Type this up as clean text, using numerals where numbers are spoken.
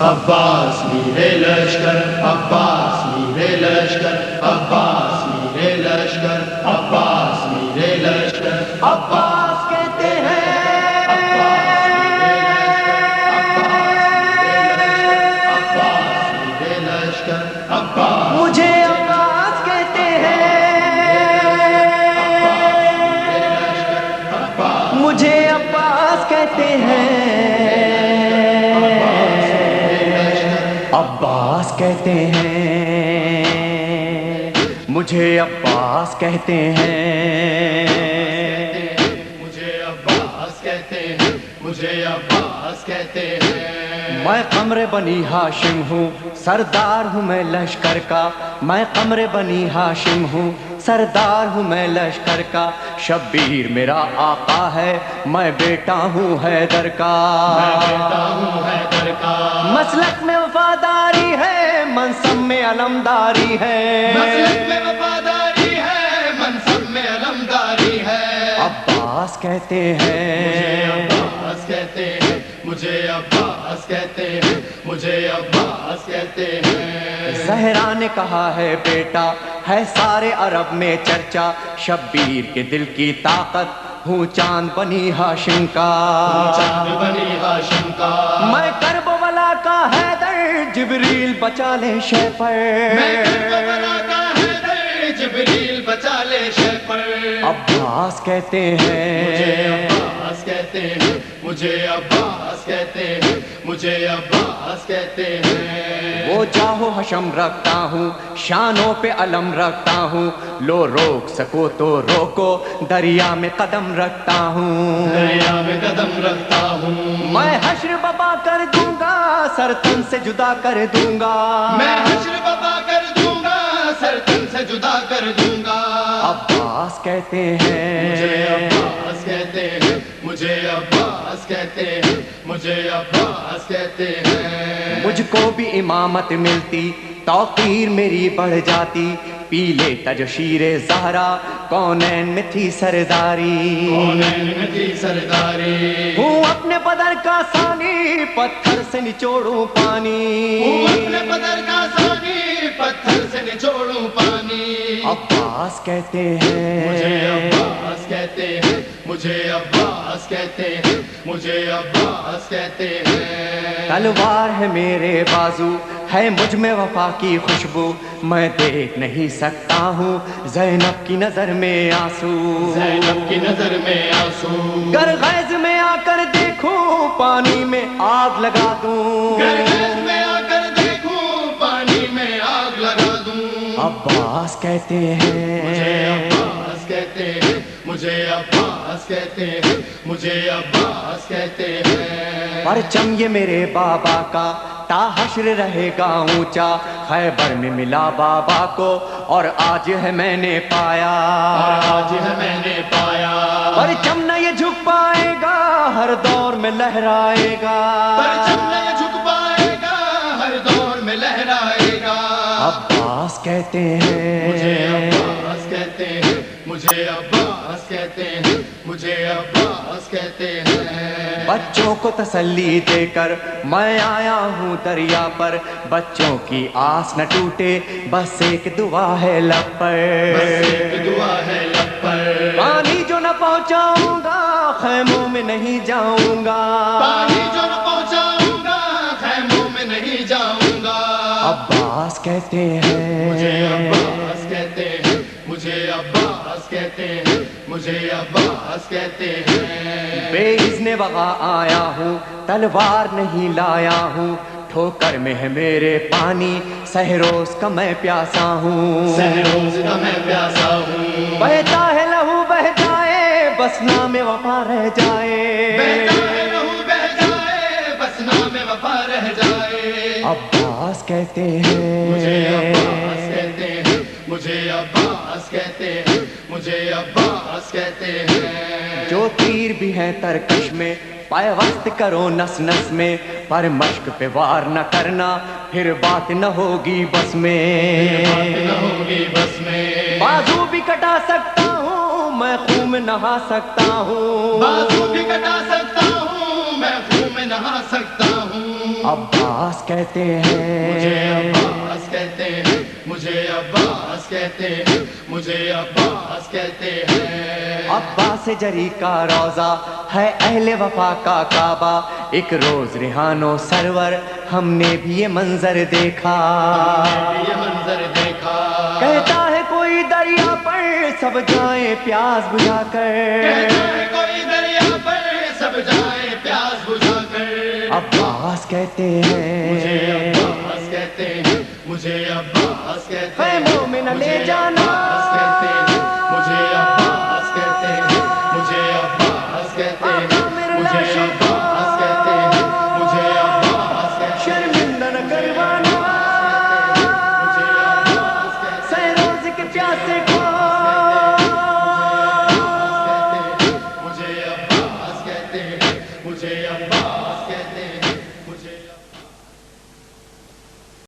عباس میرے لشکر، عباس میرے لشکر، عباس میرے لشکر، عباس میرے لشکر، عباس کہتے ہیں، عباس میرے لشکر، عباس مجھے عباس کہتے ہیں، مجھے عباس کہتے ہیں، عباس کہتے ہیں، مجھے عباس کہتے ہیں، مجھے عباس کہتے ہیں، مجھے عباس کہتے ہیں۔ میں قمر بنی ہاشم ہوں، سردار ہوں میں لشکر کا، میں قمر بنی ہاشم ہوں، سردار ہوں میں لشکر کا، شبیر میرا آقا ہے، میں بیٹا ہوں حیدر کا، میں بیٹا ہوں حیدر کا، مسلک میں وفاداری ہے، منصب میں علمداری ہے، مسلک میں وفاداری ہے، منصب میں علمداری ہے، عباس کہتے ہیں، مجھے عباس کہتے ہیں، مجھے عباس کہتے ہیں، مجھے عباس کہتے ہیں۔ زہرا نے کہا ہے بیٹا ہے سارے عرب میں چرچا، شبیر کے دل کی طاقت ہوں چاند بنی ہاشم کا، چاند بنی ہاشم کا، میں کرب ولا کا حیدر، جبریل بچا لے شہ پر، میں کرب ولا کا حیدر، جبریل بچا لے شہ پر، عباس کہتے ہیں، مجھے عباس کہتے ہیں، مجھے عباس کہتے ہیں، مجھے عباس کہتے ہیں۔ وہ جاہو حشم رکھتا ہوں، شانوں پہ علم رکھتا ہوں، لو روک سکو تو روکو، دریا میں قدم رکھتا ہوں، دریا میں قدم رکھتا ہوں، میں حشر ببا کر دوں گا، سر تن سے جدا کر دوں گا، میں حشر ببا کر دوں گا، سر تن سے جدا کر دوں گا، عباس کہتے ہیں، مجھے عباس کہتے ہیں، مجھے عباس کہتے ہیں، مجھے عباس کہتے ہیں۔ مجھ کو بھی امامت ملتی، توقیر میری بڑھ جاتی، پی لیتا جو شیر زہرا، کونین میں تھی سرداری، کونین میں تھی سرداری، ہوں اپنے بدر کا ثانی، پتھر سے نچوڑوں پانی، ہوں اپنے بدر کا ثانی، پتھر سے نچوڑوں پانی، عباس کہتے ہیں، مجھے عباس کہتے ہیں، مجھے عباس کہتے ہیں، مجھے عباس کہتے ہیں۔ تلوار ہے میرے بازو، ہے مجھ میں وفا کی خوشبو، میں دیکھ نہیں سکتا ہوں زینب کی نظر میں آنسو، زینب کی نظر میں آنسو، گر غیظ میں آ کر دیکھوں پانی میں آگ لگا دوں، گر غیظ میں آ کر دیکھوں پانی میں آگ لگا دوں، عباس کہتے ہیں، مجھے عباس کہتے ہیں، مجھے عباس کہتے ہیں، مجھے عباس کہتے ہیں۔ پرچم یہ میرے بابا کا تا حشر رہے گا اونچا، خیبر میں ملا بابا کو اور آج ہے میں نے پایا، اور آج ہے میں نے پایا، پرچم نہ یہ جھک پائے گا، ہر دور میں لہرائے گا، پرچم نہ یہ جھک پائے گا، ہر دور میں لہرائے گا، عباس کہتے ہیں، مجھے عباس کہتے ہیں، مجھے عباس کہتے ہیں، مجھے عباس کہتے ہیں۔ بچوں کو تسلی دے کر میں آیا ہوں دریا پر، بچوں کی آس نہ ٹوٹے، بس ایک دعا ہے لب پر، بس ایک دعا ہے لب پر، پانی جو نہ پہنچاؤں گا خیموں میں نہیں جاؤں گا، پانی جو نہ پہنچاؤں گا خیموں میں نہیں جاؤں گا، عباس کہتے ہیں، مجھے عباس کہتے ہیں، مجھے عباس کہتے ہیں، مجھے عباس کہتے ہیں۔ بے اذن وغا آیا ہوں، تلوار نہیں لایا ہوں، ٹھوکر میں ہے میرے پانی، سہروز کا میں پیاسا ہوں، سہروز کا میں پیاسا ہوں، بہتا ہے لہو بہ جائے، بس نام وفا رہ جائے، بہتا ہے لہو بہ جائے، بس نام وفا رہ جائے، عباس کہتے ہیں، مجھے عباس کہتے ہیں، مجھے عباس کہتے ہیں، مجھے عباس کہتے ہیں۔ جو تیر بھی ہیں ترکش میں پیوست کرو نس نس میں، پر مشق پہ وار نہ کرنا، پھر بات نہ ہوگی بس میں، بات نہ ہوگی بس میں، بازو بھی کٹا سکتا ہوں میں خون میں نہا سکتا ہوں، بازو بھی کٹا سکتا ہوں میں خون میں نہا سکتا ہوں، عباس کہتے ہیں، مجھے عباس کہتے ہیں، مجھے عباس کہتے ہیں، مجھے عباس کہتے ہیں۔ عباس جری کا روضہ ہے اہل وفا کا کعبہ، ایک روز ریحانو سرور ہم نے بھی یہ منظر دیکھا، یہ منظر دیکھا، کہتا ہے کوئی دریا پر سب جائیں پیاس بجھا کر، کہتا ہے کوئی دریا پر سب جائے پیاس بجھا کر۔ عباس کہتے مجھے ہیں، عباس کہتے ہیں، مجھے عباس کہتے ہیں، خیموں میں نہ لے مجھے جانا، عباس کہتے ہیں، مجھے عباس